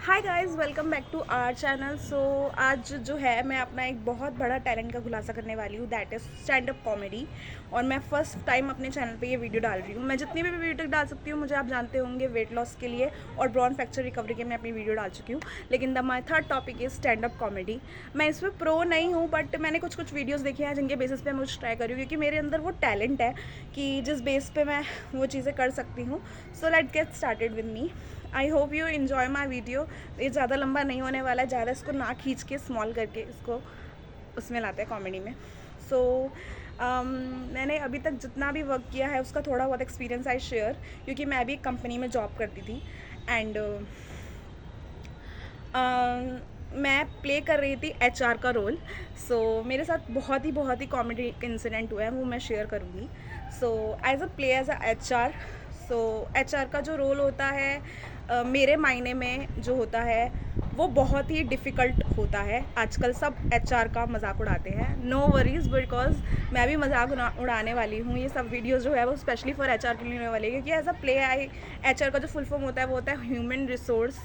Hi guys, welcome back to our channel. So आज जो है मैं अपना एक बहुत बड़ा टैलेंट का खुलासा करने वाली हूँ, that is stand up comedy. और मैं फ़र्स्ट टाइम अपने चैनल पे ये वीडियो डाल रही हूँ। मैं जितनी भी वीडियो डाल सकती हूँ, मुझे आप जानते होंगे, वेट लॉस के लिए और ब्रॉन फ्रैक्चर रिकवरी के मैं अपनी वीडियो डाल चुकी हूँ। लेकिन my third topic is stand up comedy. मैं इसमें प्रो नहीं हूँ, बट मैंने कुछ वीडियोज़ देखे हैं जिनके बेसिस पे मैं कुछ ट्राई करी हूँ, क्योंकि मेरे अंदर वो टैलेंट है कि जिस बेस पे मैं वो चीज़ें कर सकती हूँ। So let's get started with me. I hope you enjoy my video. ये ज़्यादा लंबा नहीं होने वाला है, ज़्यादा इसको ना खींच के स्मॉल करके इसको उसमें लाते हैं कॉमेडी में। सो मैंने अभी तक जितना भी वर्क किया है उसका थोड़ा बहुत एक्सपीरियंस आई शेयर, क्योंकि मैं भी एक कंपनी में जॉब करती थी एंड मैं प्ले कर रही थी एचआर का रोल। सो मेरे साथ बहुत ही कॉमेडी इंसिडेंट हुआ है, वो मैं शेयर करूँगी। So as a HR, so HR का जो रोल होता है मेरे मायने में जो होता है वो बहुत ही डिफ़िकल्ट होता है। आजकल सब एचआर का मजाक उड़ाते हैं, नो वरीज़, बिकॉज मैं भी मजाक उड़ाने वाली हूँ। ये सब वीडियोस जो है वो स्पेशली फॉर एचआर के लिए होने वाली है, क्योंकि as a play I HR का जो फुल फॉर्म होता है वो होता है ह्यूमन रिसोर्स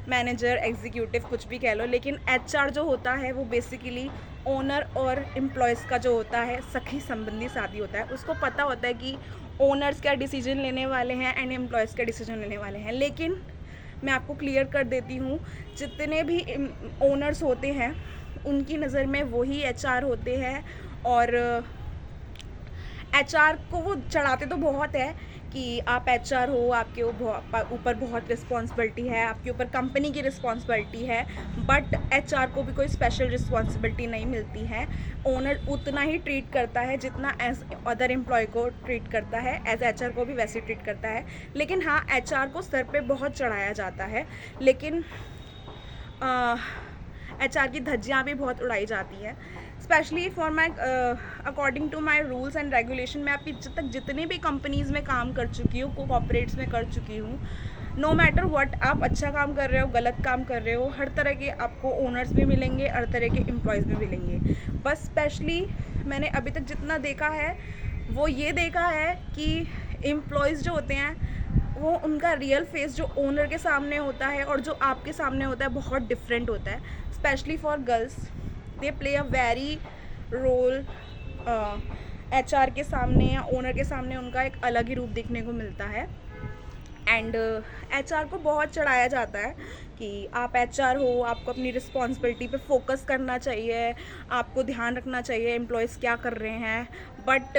मैनेजर, एग्जीक्यूटिव, कुछ भी कह लो। लेकिन एचआर जो होता है वो बेसिकली ओनर और एम्प्लॉयज़ का जो होता है सखी संबंधी साथी होता है। उसको पता होता है कि ओनर्स क्या डिसीजन लेने वाले हैं एंड एम्प्लॉयज़ क्या डिसीजन लेने वाले हैं। लेकिन मैं आपको क्लियर कर देती हूँ, जितने भी ओनर्स होते हैं उनकी नज़र में वही एचआर होते हैं। और एचआर को वो चढ़ाते तो बहुत है कि आप एचआर हो, आपके ऊपर बहुत रिस्पॉन्सिबिलिटी है, आपके ऊपर कंपनी की रिस्पॉन्सिबिलिटी है, बट एचआर को भी कोई स्पेशल रिस्पॉन्सिबिलिटी नहीं मिलती है। ओनर उतना ही ट्रीट करता है जितना एज अदर एम्प्लॉय को ट्रीट करता है, एज एचआर को भी वैसे ही ट्रीट करता है। लेकिन हाँ, एचआर को सर पे बहुत चढ़ाया जाता है, लेकिन एचआर की धज्जियाँ भी बहुत उड़ाई जाती हैं। Specially for my according to my rules and regulation, मैं अभी तक जितनी भी कंपनीज़ में काम कर चुकी हूँ, कॉर्पोरेट्स में कर चुकी हूँ, नो मैटर व्हाट, आप अच्छा काम कर रहे हो, गलत काम कर रहे हो, हर तरह के आपको ओनर्स भी मिलेंगे, हर तरह के एम्प्लॉयज़ भी मिलेंगे। बस स्पेशली मैंने अभी तक जितना देखा है वो ये देखा है कि एम्प्लॉयज़ जो होते हैं वो उनका रियल फेस जो ओनर के सामने होता है और जो आपके सामने होता है बहुत डिफरेंट होता है। Specially for girls, they play a very role. HR के सामने या ओनर के सामने उनका एक अलग ही रूप देखने को मिलता है। एंड एचआर को बहुत चढ़ाया जाता है कि आप एचआर हो, आपको अपनी रिस्पॉन्सिबिलिटी पे फोकस करना चाहिए, आपको ध्यान रखना चाहिए एम्प्लॉयज़ क्या कर रहे हैं। बट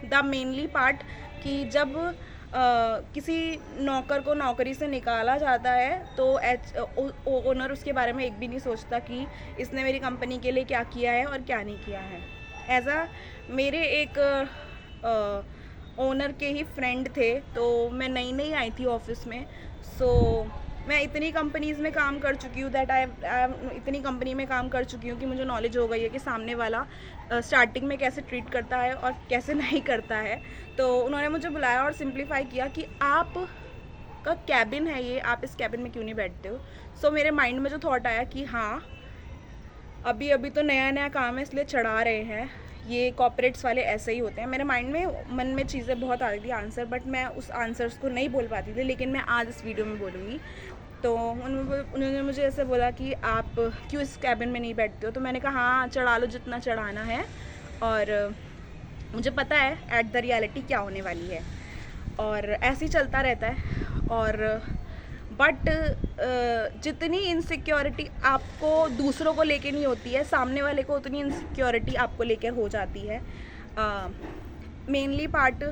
द मेनली पार्ट कि जब किसी नौकर को नौकरी से निकाला जाता है तो ओनर उसके बारे में एक भी नहीं सोचता कि इसने मेरी कंपनी के लिए क्या किया है और क्या नहीं किया है। एज अ मेरे एक ओनर के ही फ्रेंड थे, तो मैं नई नई आई थी ऑफिस में। सो मैं इतनी कंपनीज़ में काम कर चुकी हूँ दैट आई इतनी कंपनी में काम कर चुकी हूँ कि मुझे नॉलेज हो गई है कि सामने वाला स्टार्टिंग में कैसे ट्रीट करता है और कैसे नहीं करता है। तो उन्होंने मुझे बुलाया और सिंप्लीफाई किया कि आप का कैबिन है ये, आप इस कैबिन में क्यों नहीं बैठते हो। सो मेरे माइंड में जो थॉट आया कि हाँ, अभी अभी तो नया नया काम है इसलिए चढ़ा रहे हैं, ये कॉर्पोरेट्स वाले ऐसे ही होते हैं। मेरे माइंड में मन में चीज़ें बहुत आ रही थी आंसर, बट मैं उस आंसर्स को नहीं बोल पाती थी। लेकिन मैं आज इस वीडियो में बोलूँगी। तो उन्होंने मुझे ऐसे बोला कि आप क्यों इस कैबिन में नहीं बैठते हो। तो मैंने कहा हाँ, चढ़ा लो जितना चढ़ाना है, और मुझे पता है एट द रियलिटी क्या होने वाली है, और ऐसे ही चलता रहता है। और बट जितनी इनसिक्योरिटी आपको दूसरों को लेके नहीं होती है, सामने वाले को उतनी इनसिक्योरिटी आपको लेकर हो जाती है। मेनली पार्ट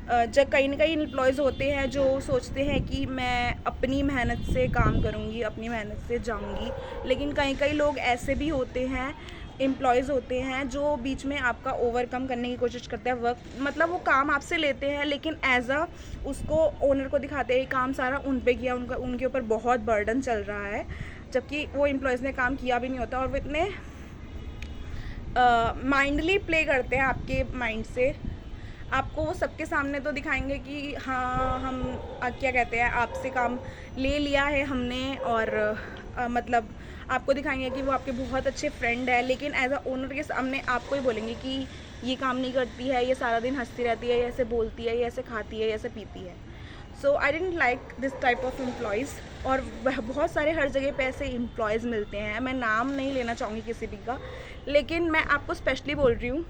जब कहीं ना कहीं एम्प्लॉयज़ होते हैं जो सोचते हैं कि मैं अपनी मेहनत से काम करूँगी, अपनी मेहनत से जाऊँगी। लेकिन कई लोग ऐसे भी होते हैं, एम्प्लॉयज़ होते हैं जो बीच में आपका ओवरकम करने की कोशिश करते हैं। वर्क मतलब वो काम आपसे लेते हैं, लेकिन एज अ उसको ओनर को दिखाते हैं काम सारा उन पे किया, उनके ऊपर बहुत बर्डन चल रहा है, जबकि वो एम्प्लॉयज़ ने काम किया भी नहीं होता। और वो इतने माइंडली प्ले करते हैं आपके माइंड से। आपको वो सबके सामने तो दिखाएंगे कि हाँ, हम क्या कहते हैं, आपसे काम ले लिया है हमने, और मतलब आपको दिखाएंगे कि वो आपके बहुत अच्छे फ्रेंड है। लेकिन एज अ ओनर के सामने आपको ही बोलेंगे कि ये काम नहीं करती है, ये सारा दिन हंसती रहती है, ये ऐसे बोलती है, ये ऐसे खाती है, ये ऐसे पीती है। So I don't like this type of employees. और बहुत सारे हर जगह पे ऐसे एम्प्लॉयज़ मिलते हैं, मैं नाम नहीं लेना चाहूँगी किसी भी का, लेकिन मैं आपको स्पेशली बोल रही हूँ,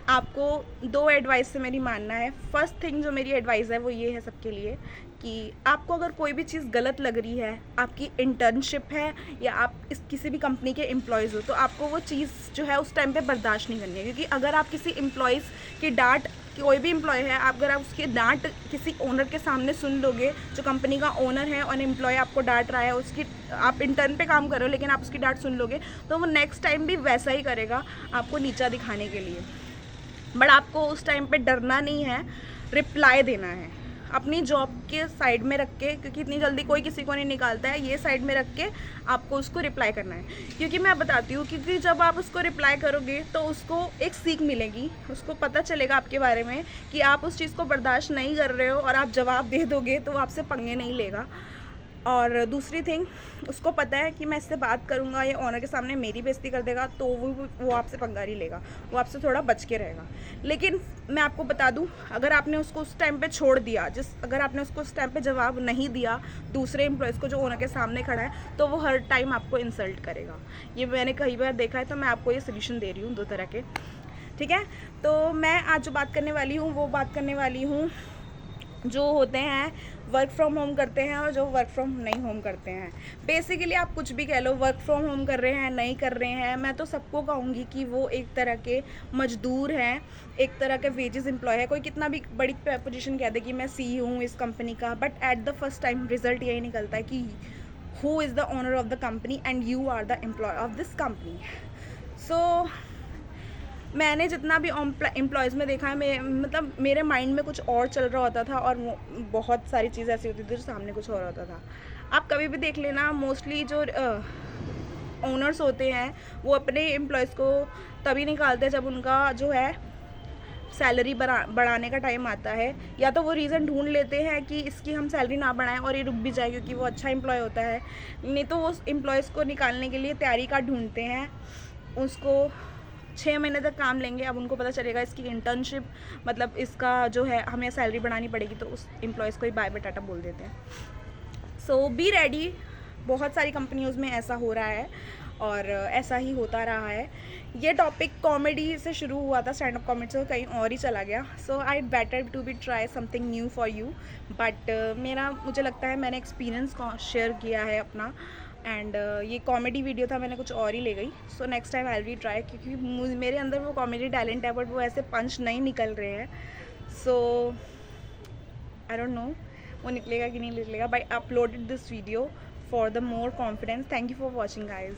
आपको 2 एडवाइस से मेरी मानना है। फर्स्ट थिंग जो मेरी एडवाइस है वो ये है सबके लिए कि आपको अगर कोई भी चीज़ गलत लग रही है, आपकी इंटर्नशिप है या आप इस किसी भी कंपनी के एम्प्लॉयज़ हो, तो आपको वो चीज़ जो है उस टाइम पे बर्दाश्त नहीं करनी है। क्योंकि अगर आप किसी एम्प्लॉयज़ की डांट, कोई भी एम्प्लॉय है, अगर आप उसकी डांट किसी ओनर के सामने सुन लोगे, जो कंपनी का ओनर है और एम्प्लॉय आपको डांट रहा है, उसकी आप इंटर्न पे काम कर रहे हो लेकिन आप उसकी डांट सुन लोगे, तो वो नेक्स्ट टाइम भी वैसा ही करेगा, आपको नीचा दिखाने के लिए। बट आपको उस टाइम पे डरना नहीं है, रिप्लाई देना है अपनी जॉब के साइड में रख के, क्योंकि इतनी जल्दी कोई किसी को नहीं निकालता है, ये साइड में रख के आपको उसको रिप्लाई करना है। क्योंकि मैं बताती हूँ, क्योंकि जब आप उसको रिप्लाई करोगे तो उसको एक सीख मिलेगी, उसको पता चलेगा आपके बारे में कि आप उस चीज़ को बर्दाश्त नहीं कर रहे हो और आप जवाब दे दोगे तो वो आपसे पंगे नहीं लेगा। और दूसरी थिंग, उसको पता है कि मैं इससे बात करूँगा, ये ऑनर के सामने मेरी बेइज्जती कर देगा, तो वो आपसे पंगा नहीं लेगा, वो आपसे थोड़ा बच के रहेगा। लेकिन मैं आपको बता दूँ, अगर आपने उसको उस टाइम पे छोड़ दिया, अगर आपने उसको उस टाइम पे जवाब नहीं दिया दूसरे एम्प्लॉयज़ को जो ऑनर के सामने खड़ा है, तो वो हर टाइम आपको इंसल्ट करेगा। ये मैंने कई बार देखा है, तो मैं आपको ये सोल्यूशन दे रही हूँ 2 तरह के, ठीक है। तो मैं आज जो बात करने वाली हूँ वो बात करने वाली हूँ जो होते हैं वर्क फ्रॉम होम करते हैं और जो वर्क फ्रॉम नहीं होम करते हैं। बेसिकली आप कुछ भी कह लो, वर्क फ्रॉम होम कर रहे हैं, नहीं कर रहे हैं, मैं तो सबको कहूँगी कि वो एक तरह के मजदूर हैं, एक तरह के वेजेस एम्प्लॉय है। कोई कितना भी बड़ी पोजीशन कह दे कि मैं CEO हूँ इस कंपनी का, but at the first time result यही निकलता है कि who is the owner of the company and you are the employee of this company. So मैंने जितना भी एम्प्लॉयज़ में देखा है, मतलब मेरे माइंड में कुछ और चल रहा होता था और बहुत सारी चीज़ ऐसी होती थी जो सामने कुछ और होता था। आप कभी भी देख लेना, मोस्टली जो ओनर्स होते हैं वो अपने एम्प्लॉयज़ को तभी निकालते हैं जब उनका जो है सैलरी बढ़ाने का टाइम आता है, या तो वो रीज़न ढूंढ लेते हैं कि इसकी हम सैलरी ना बढ़ाएं और ये रुक भी जाए क्योंकि वो अच्छा एम्प्लॉय होता है, नहीं तो वो एम्प्लॉयज़ को निकालने के लिए तैयारी कार्ड ढूंढते हैं। उसको 6 महीने तक काम लेंगे, अब उनको पता चलेगा इसकी इंटर्नशिप, मतलब इसका जो है हमें सैलरी बढ़ानी पड़ेगी, तो उस एम्प्लॉयज़ को ही बाय बाय टाटा बोल देते हैं। सो बी रेडी। बहुत सारी कंपनियों में ऐसा हो रहा है और ऐसा ही होता रहा है। ये टॉपिक कॉमेडी से शुरू हुआ था, स्टैंड अप कॉमेडी से कहीं और ही चला गया। So I better to be try something new for you, but मुझे लगता है मैंने एक्सपीरियंस शेयर किया है अपना, एंड ये कॉमेडी वीडियो था, मैंने कुछ और ही ले गई। So next time I will try, क्योंकि मेरे अंदर वो कॉमेडी टैलेंट है, बट वो ऐसे पंच नहीं निकल रहे हैं। सो आई डोंट नो वो निकलेगा कि नहीं निकलेगा, but I uploaded this video for the more confidence. Thank you for watching guys.